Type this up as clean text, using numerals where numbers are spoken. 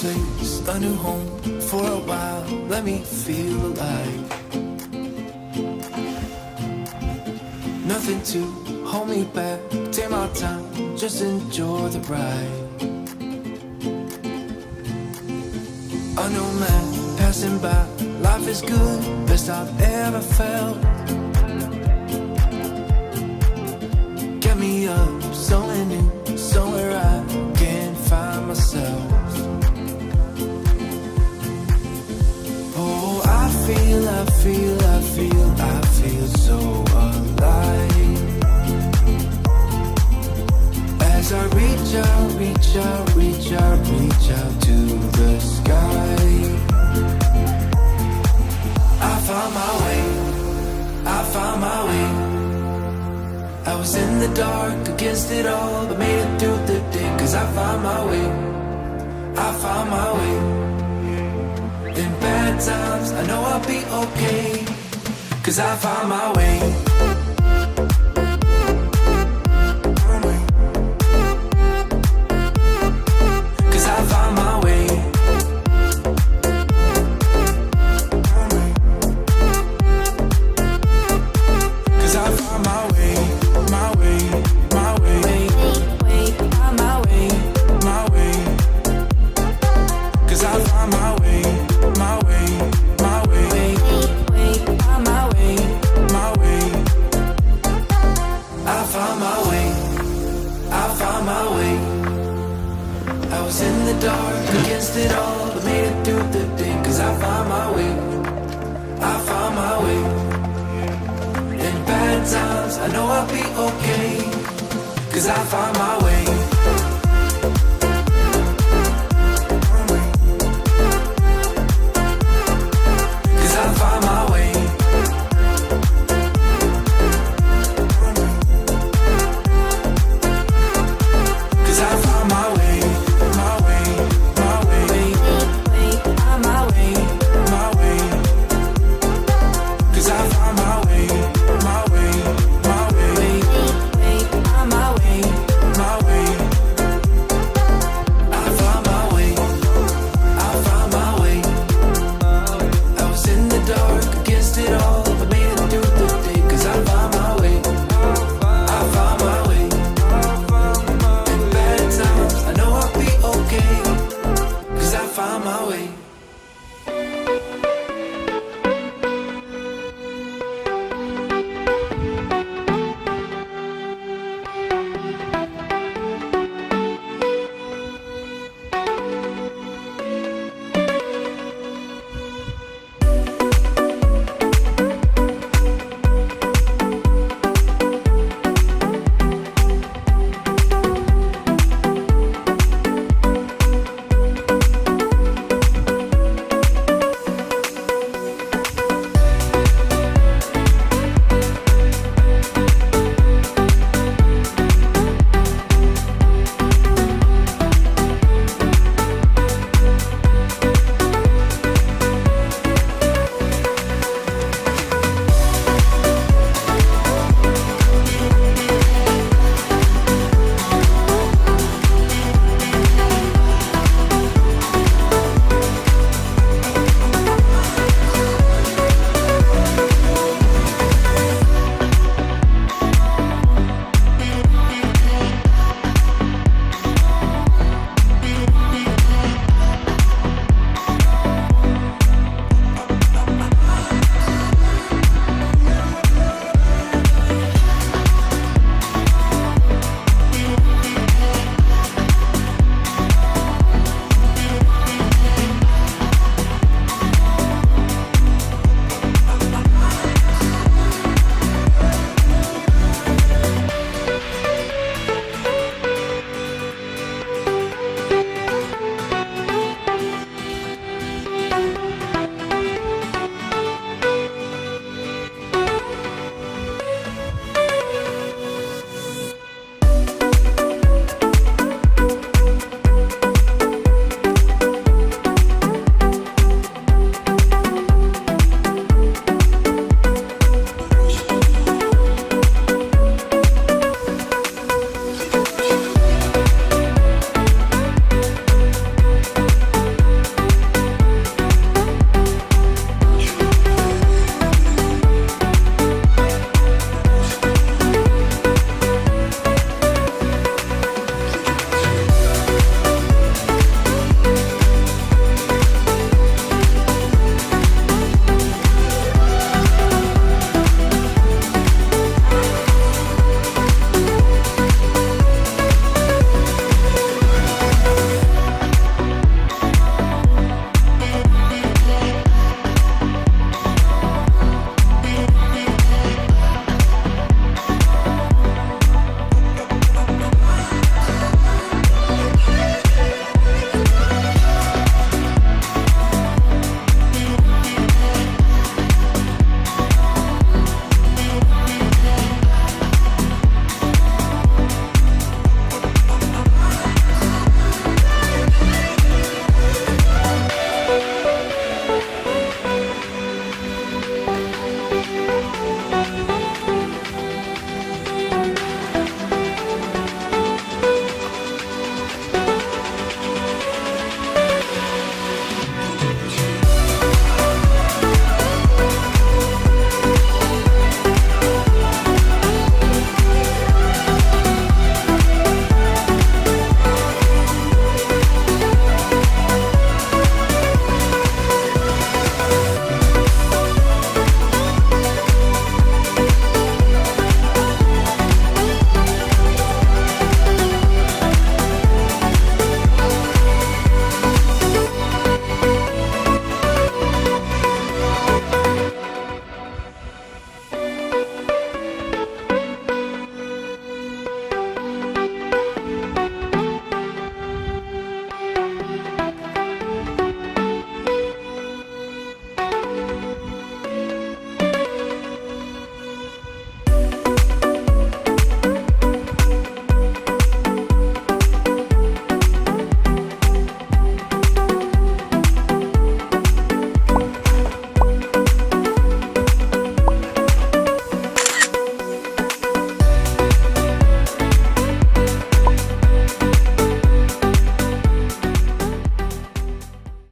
place, a new home for a while. Let me feel alive. Nothing to hold me back. Take my time, just enjoy the ride. A new man passing by. Life is good, best I've ever felt. Get me up, somewhere new, somewhere I can find myself. Oh, I feel so alive. As I reach out to the sky. I found my way. I was in the dark against it all, but made it through the day. Cause I found my way. In bad times, I know I'll be okay. Cause I found my way. Cause I found my way. Cause I found my way. My way. Cause I found my way. My way. I was in the dark against it all, but made it through the day. Cause I found my way. In bad times, I know I'll be okay. Cause I found my way.